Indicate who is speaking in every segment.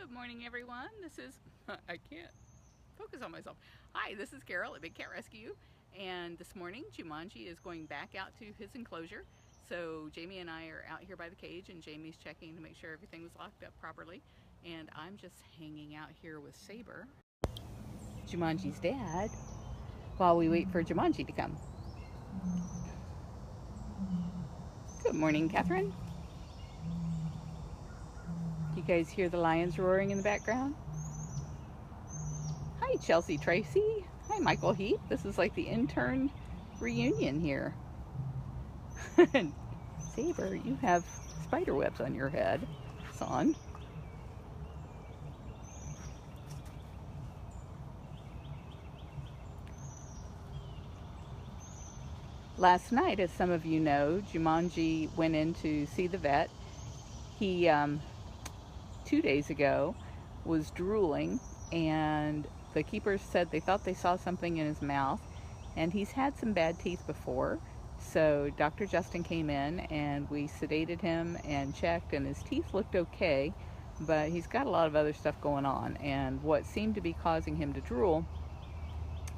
Speaker 1: Good morning, everyone. This is, I can't focus on myself. Hi, this is Carol at Big Cat Rescue, and this morning Jumanji is going back out to his enclosure. So Jamie and I are out here by the cage, and Jamie's checking to make sure everything was locked up properly, and I'm just hanging out here with Saber, Jumanji's dad, while we wait for Jumanji to come. Good morning, Catherine. You guys hear the lions roaring in the background? Hi, Chelsea Tracy. Hi, Michael Heath. This is like the intern reunion here. Saber, you have spider webs on your head, son. Last night, as some of you know, Jumanji went in to see the vet. He, 2 days ago, was drooling, and the keepers said they thought they saw something in his mouth, and he's had some bad teeth before. So Dr. Justin came in and we sedated him and checked, and his teeth looked okay, but he's got a lot of other stuff going on. And what seemed to be causing him to drool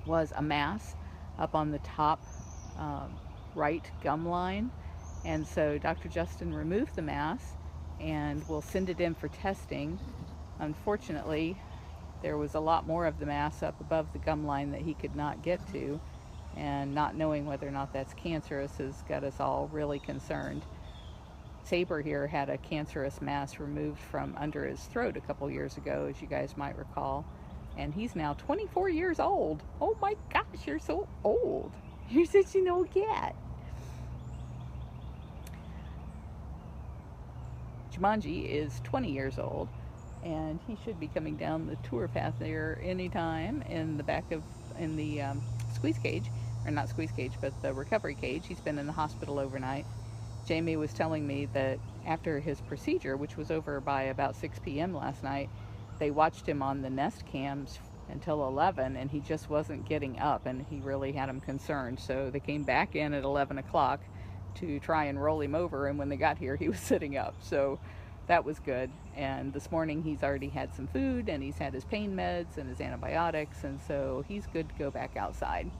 Speaker 1: was a mass up on the top right gum line. And so Dr. Justin removed the mass and we'll send it in for testing. Unfortunately, there was a lot more of the mass up above the gum line that he could not get to, and not knowing whether or not that's cancerous has got us all really concerned. Saber here had a cancerous mass removed from under his throat a couple years ago, as you guys might recall, and he's now 24 years old. Oh my gosh, you're so old. You're such an old cat. Jumanji is 20 years old, and he should be coming down the tour path there anytime in the back of, in the squeeze cage, or not squeeze cage, but the recovery cage. He's been in the hospital overnight. Jamie was telling me that after his procedure, which was over by about 6 p.m. last night, they watched him on the Nest cams until 11, and he just wasn't getting up, and he really had him concerned. So they came back in at 11 o'clock to try and roll him over, and when they got here he was sitting up, so that was good. And this morning he's already had some food, and he's had his pain meds and his antibiotics, and so he's good to go back outside.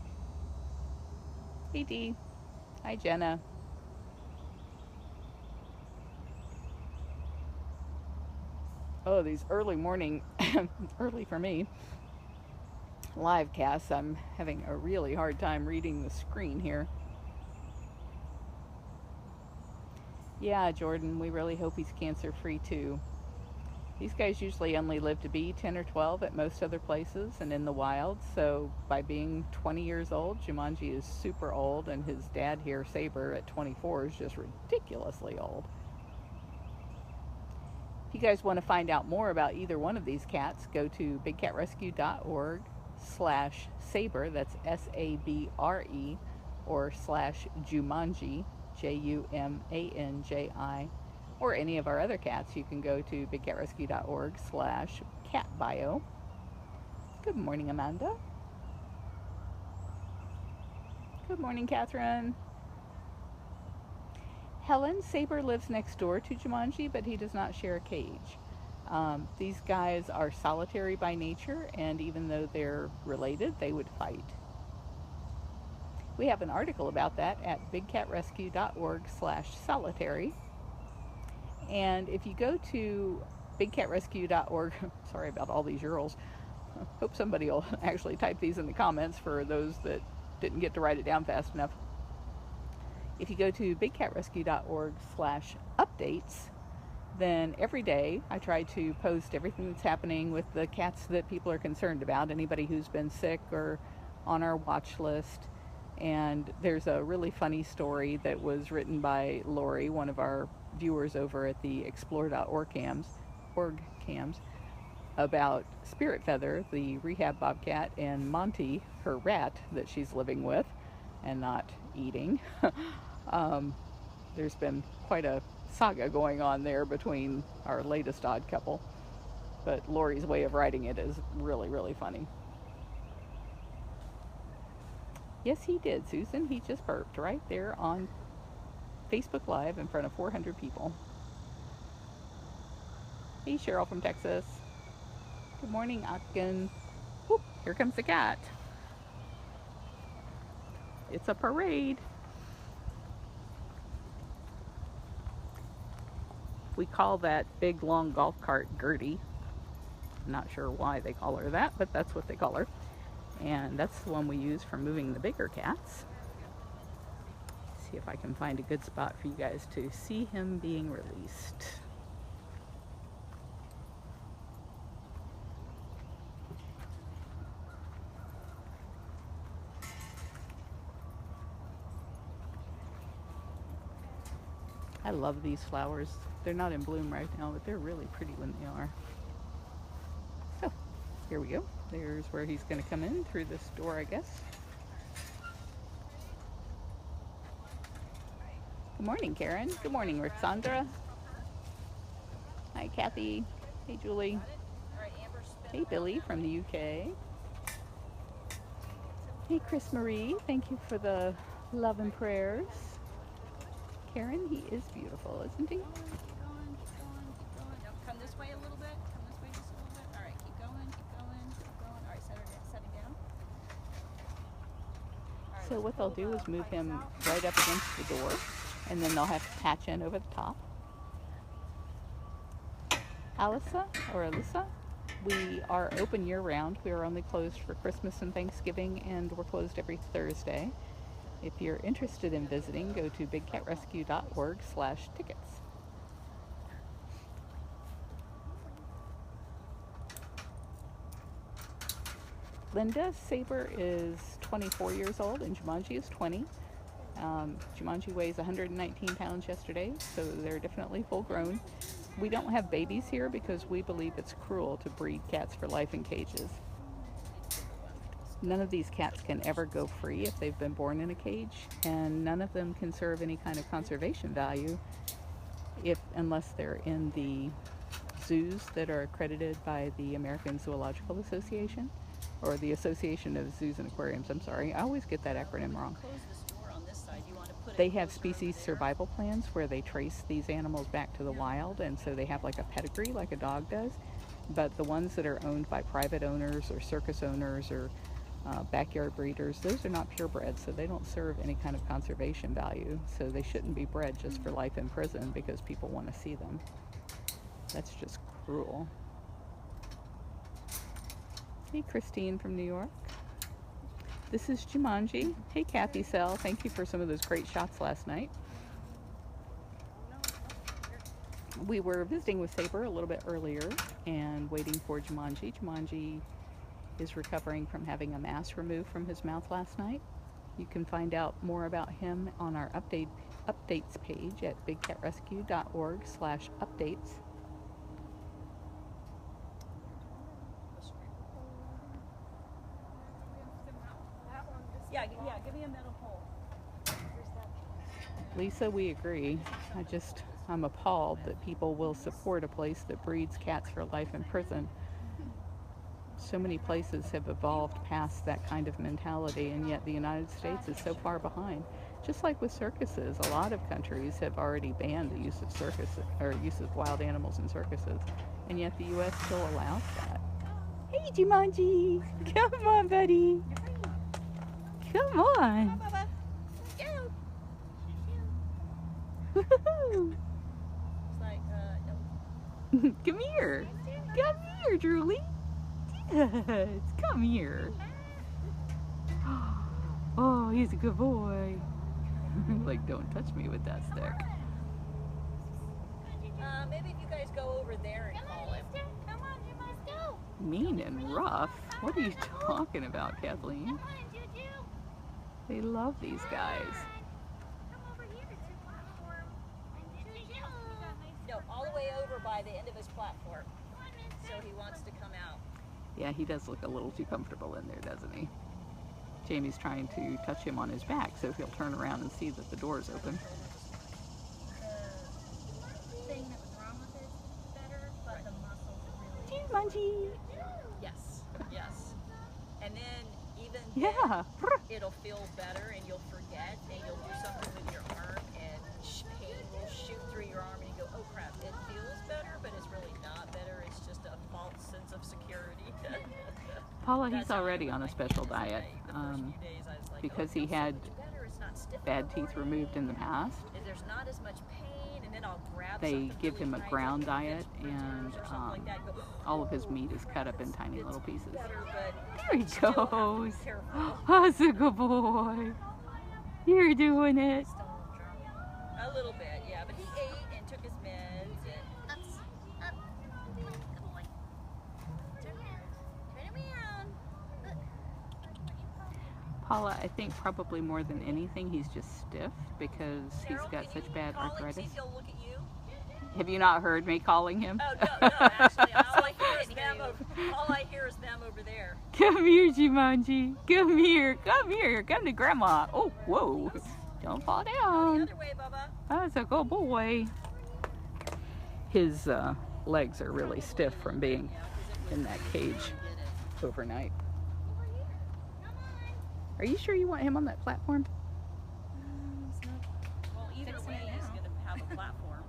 Speaker 1: Hey Dee. Hi Jenna. Oh, these early morning early for me live casts, I'm having a really hard time reading the screen here. Yeah, Jordan, we really hope he's cancer-free too. These guys usually only live to be 10 or 12 at most other places and in the wild, so by being 20 years old, Jumanji is super old, and his dad here, Saber, at 24 is just ridiculously old. If you guys want to find out more about either one of these cats, go to bigcatrescue.org/Saber, that's S-A-B-R-E, or /Jumanji, Jumanji, or any of our other cats. You can go to bigcatrescue.org/catbio. Good morning, Amanda. Good morning, Catherine. Helen, Saber lives next door to Jumanji, but he does not share a cage. These guys are solitary by nature, and even though they're related, they would fight. We have an article about that at bigcatrescue.org/solitary. And if you go to bigcatrescue.org, sorry about all these URLs, hope somebody will actually type these in the comments for those that didn't get to write it down fast enough. If you go to bigcatrescue.org/updates, then every day I try to post everything that's happening with the cats that people are concerned about, anybody who's been sick or on our watch list. And there's a really funny story that was written by Lori, one of our viewers over at the explore.org cams, about Spirit Feather, the rehab bobcat, and Monty, her rat that she's living with and not eating. There's been quite a saga going on there between our latest odd couple, but Lori's way of writing it is really, really funny. Yes, he did, Susan. He just burped right there on Facebook Live in front of 400 people. Hey, Cheryl from Texas. Good morning, Akin. Whoop, here comes the cat. It's a parade. We call that big long golf cart Gertie. Not sure why they call her that, but that's what they call her. And that's the one we use for moving the bigger cats. See if I can find a good spot for you guys to see him being released. I love these flowers. They're not in bloom right now, but they're really pretty when they are. So, here we go. There's where he's going to come in, through this door, I guess. Good morning, Karen. Good morning, Rixandra. Hi, Kathy. Hey, Julie. Hey, Billy from the UK. Hey, Chris Marie. Thank you for the love and prayers. Karen, he is beautiful, isn't he?
Speaker 2: Keep going. Now come this way a little bit. Come this way just a little bit. All right, keep going. All right, set it down. All right,
Speaker 1: So what they'll do is move him right up against the door, and then they'll have to patch in over the top. Alyssa, we are open year-round. We are only closed for Christmas and Thanksgiving, and we're closed every Thursday. If you're interested in visiting, go to bigcatrescue.org/tickets. Linda Saber is 24 years old and Jumanji is 20. Jumanji weighs 119 pounds yesterday, so they're definitely full grown. We don't have babies here because we believe it's cruel to breed cats for life in cages. None of these cats can ever go free if they've been born in a cage, and none of them can serve any kind of conservation value unless they're in the zoos that are accredited by the American Zoological Association, or the Association of Zoos and Aquariums. I'm sorry, I always get that acronym wrong. They have species survival plans where they trace these animals back to the wild, and so they have like a pedigree like a dog does. But the ones that are owned by private owners or circus owners or backyard breeders, those are not purebred, so they don't serve any kind of conservation value. So they shouldn't be bred just for life in prison because people want to see them. That's just cruel. Hey, Christine from New York. This is Jumanji. Hey, Kathy Sell. Thank you for some of those great shots last night. We were visiting with Saber a little bit earlier and waiting for Jumanji. Jumanji is recovering from having a mass removed from his mouth last night. You can find out more about him on our updates page at bigcatrescue.org/updates.
Speaker 2: Yeah, give me a metal pole.
Speaker 1: Lisa, we agree. I'm appalled that people will support a place that breeds cats for life in prison. So many places have evolved past that kind of mentality, and yet the United States is so far behind. Just like with circuses, a lot of countries have already banned the use of use of wild animals in circuses, and yet the U.S. still allows that. Hey, Jumanji! Come on, buddy! Come on! Woohoo! Come here! Come here, Julie! Yes, come here. Oh, he's a good boy. Like, don't touch me with that stick.
Speaker 2: Maybe if you guys go over there and call him.
Speaker 3: Come on, you must go.
Speaker 1: Mean and rough? What are you talking about, Kathleen?
Speaker 3: Come on, Juju.
Speaker 1: They love these guys.
Speaker 3: Come over here to platform. And Juju.
Speaker 2: No, all the way over by the end of his platform. So he wants to come out.
Speaker 1: Yeah, he does look a little too comfortable in there, doesn't he? Jamie's trying to touch him on his back, so he'll turn around and see that the door is open.
Speaker 3: The thing that was wrong with it is better, but the muscles are really...
Speaker 1: Jumanji!
Speaker 2: Yes. And then even
Speaker 1: Yeah.
Speaker 2: then, it'll feel better and you'll forget and you'll do something with your arm and pain will shoot through your arm and you go, oh crap, it feels better, but it's really not better. It's just a false sense of security.
Speaker 1: Paula, he's already on a special diet because he had bad teeth removed in the past.
Speaker 2: There's not as much pain, and then I'll grab
Speaker 1: They give him a ground diet, and all of his meat is cut up in tiny little pieces. There he goes. That's a good boy. You're doing it.
Speaker 2: A little bit, yeah, but he ate and took his meds. And good boy. Turn around.
Speaker 1: Paula, I think probably more than anything, he's just stiff because he's got such bad arthritis.
Speaker 2: See if he'll look at you.
Speaker 1: Have you not heard me calling him?
Speaker 2: Oh, no, actually, all I hear is them over there.
Speaker 1: Come here, Jumanji. Come here. Come here. Come to Grandma. Oh, whoa. Don't fall
Speaker 2: The
Speaker 1: down.
Speaker 2: other way, Bubba.
Speaker 1: That's a good boy. His legs are really stiff from being in that cage overnight. Are you sure you want him on that platform?
Speaker 2: Well, either way, he's going to have a platform.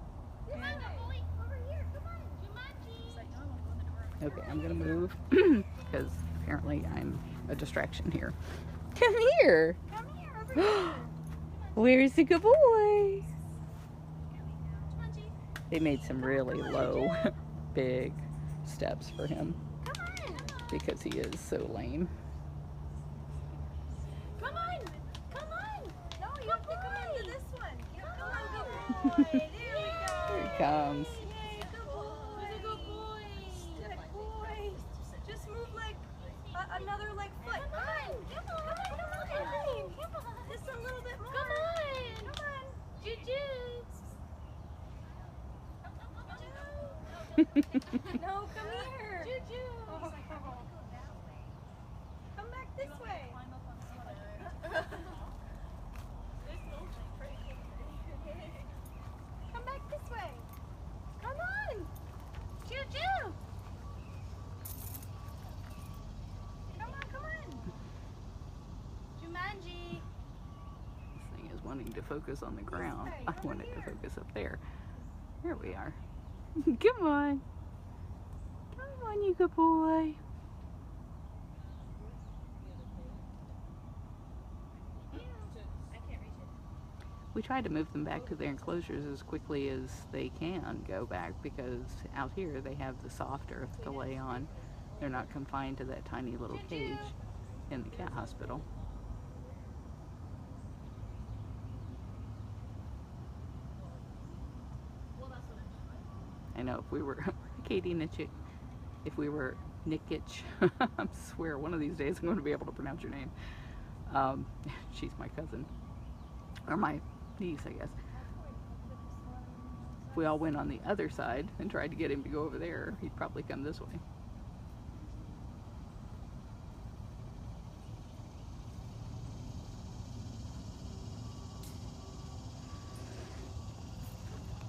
Speaker 1: Okay, I'm gonna move because apparently I'm a distraction here. Come here.
Speaker 3: Come here, over here.
Speaker 1: Where's the good boy? They made some really low, big steps for him because he is so lame.
Speaker 3: Come on. Come on. No, you have to come into this one. Come on, good boy. There we go.
Speaker 1: Here he comes.
Speaker 3: Yay, good boy. Good boy. Good boy. Just move like another like foot. Come on. Come on. Come on. Just a little bit more. Come on. Come on. Juju. No, come here. Juju. Oh. Come back this way. Come back this way. Come on. Juju. Come on. Jumanji.
Speaker 1: This thing is wanting to focus on the ground. I want it to focus up there. Here we are. Come on. Come on, you good boy. We try to move them back to their enclosures as quickly as they can go back because out here they have the soft earth to lay on. They're not confined to that tiny little cage in the cat hospital. I know if we were Katie Nitchik, if we were Nikich, I swear one of these days I'm going to be able to pronounce your name. She's my cousin, or my niece, I guess. If we all went on the other side and tried to get him to go over there, he'd probably come this way.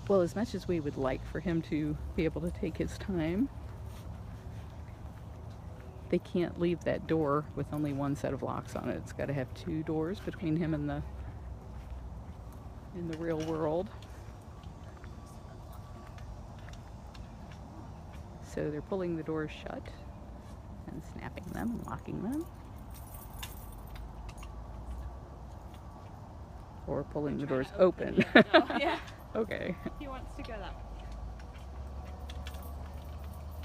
Speaker 1: Well, as much as we would like for him to be able to take his time, they can't leave that door with only one set of locks on it. It's got to have two doors between him and the in the real world. So they're pulling the doors shut and snapping them and locking them. Or pulling the doors open.
Speaker 2: Yeah.
Speaker 1: Okay.
Speaker 2: He wants to go that way.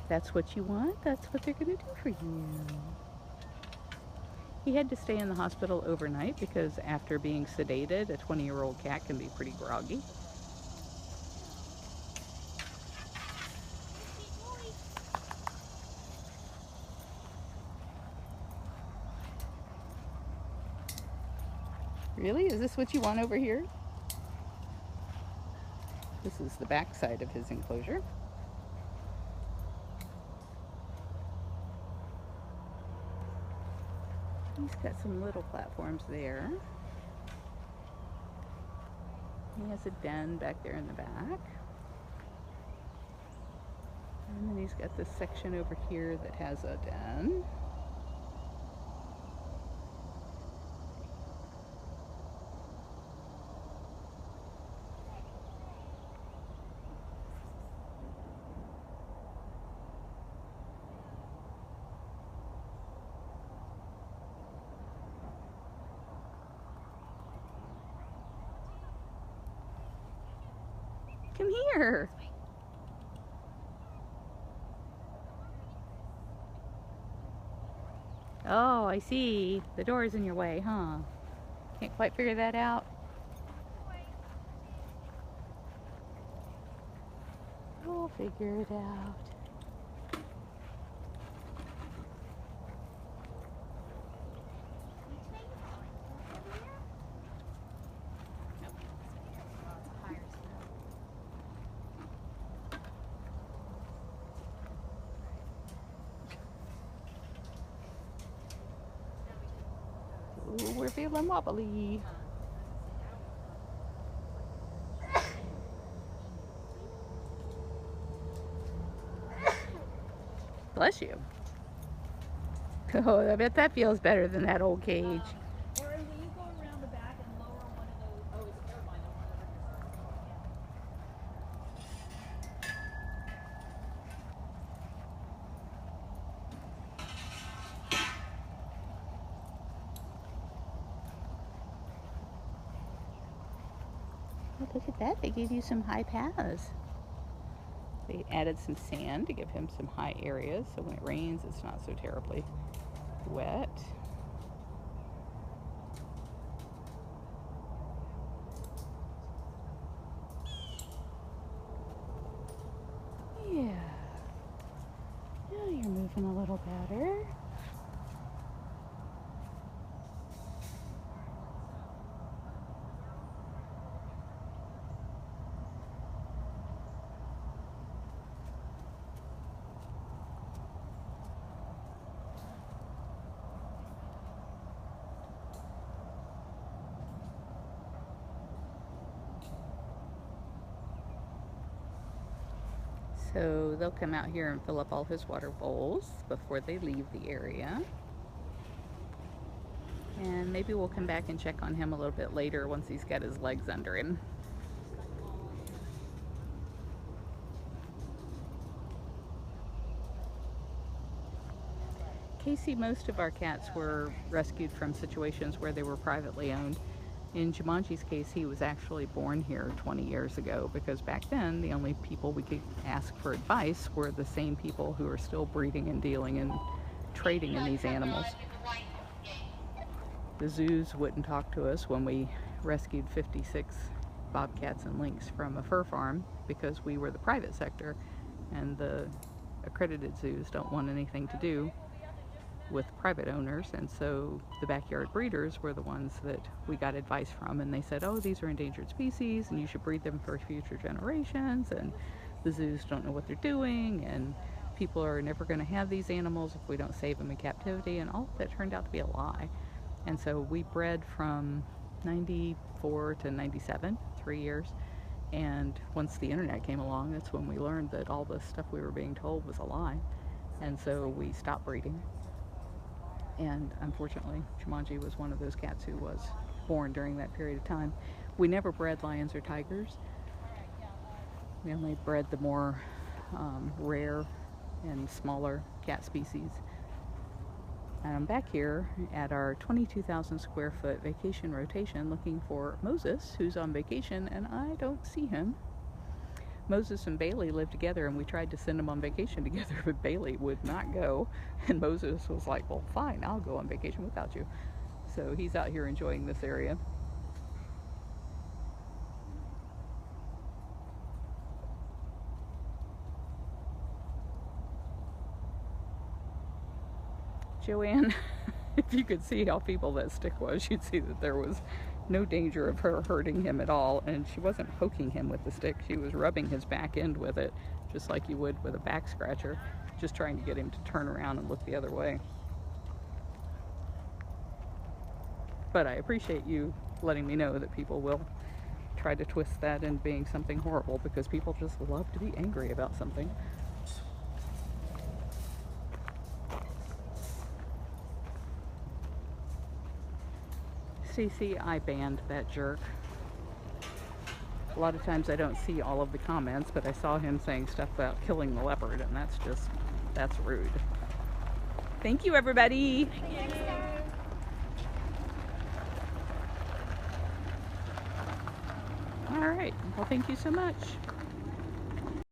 Speaker 1: That's what you want? That's what they're going to do for you. He had to stay in the hospital overnight because after being sedated, a 20-year-old cat can be pretty groggy. Really? Is this what you want over here? This is the back side of his enclosure. He's got some little platforms there. He has a den back there in the back. And then he's got this section over here that has a den. Come here. Oh, I see. The door's in your way, huh? Can't quite figure that out. We'll figure it out. Ooh, we're feeling wobbly. Bless you. Oh, I bet that feels better than that old cage.
Speaker 2: Or will you go around the back and lower one of those? Oh, it's never mind. The one
Speaker 1: Oh, look at that. They gave you some high paths. They added some sand to give him some high areas, so when it rains, it's not so terribly wet. Yeah. Now you're moving a little better. So they'll come out here and fill up all his water bowls before they leave the area. And maybe we'll come back and check on him a little bit later once he's got his legs under him. Casey, most of our cats were rescued from situations where they were privately owned. In Jumanji's case, he was actually born here 20 years ago because back then the only people we could ask for advice were the same people who are still breeding and dealing and trading in these animals. The zoos wouldn't talk to us when we rescued 56 bobcats and lynx from a fur farm because we were the private sector, and the accredited zoos don't want anything to do with private owners, and so the backyard breeders were the ones that we got advice from, and they said, oh, these are endangered species and you should breed them for future generations, and the zoos don't know what they're doing, and people are never going to have these animals if we don't save them in captivity, and all of that turned out to be a lie. And so we bred from 94 to 97, 3 years, and once the internet came along, that's when we learned that all the stuff we were being told was a lie, and so we stopped breeding. And unfortunately, Jumanji was one of those cats who was born during that period of time. We never bred lions or tigers. We only bred the more rare and smaller cat species. And I'm back here at our 22,000 square foot vacation rotation looking for Moses, who's on vacation, and I don't see him. Moses and Bailey live together, and we tried to send them on vacation together, but Bailey would not go, and Moses was like, well, fine, I'll go on vacation without you. So he's out here enjoying this area. Joanne, if you could see how feeble that stick was, you'd see that there was no danger of her hurting him at all, and she wasn't poking him with the stick. She was rubbing his back end with it, just like you would with a back scratcher, just trying to get him to turn around and look the other way. But I appreciate you letting me know that people will try to twist that into being something horrible, because people just love to be angry about something. Stacy, I banned that jerk. A lot of times I don't see all of the comments, but I saw him saying stuff about killing the leopard, and that's rude. Thank you, everybody.
Speaker 2: Thank you.
Speaker 1: All right, well, thank you so much.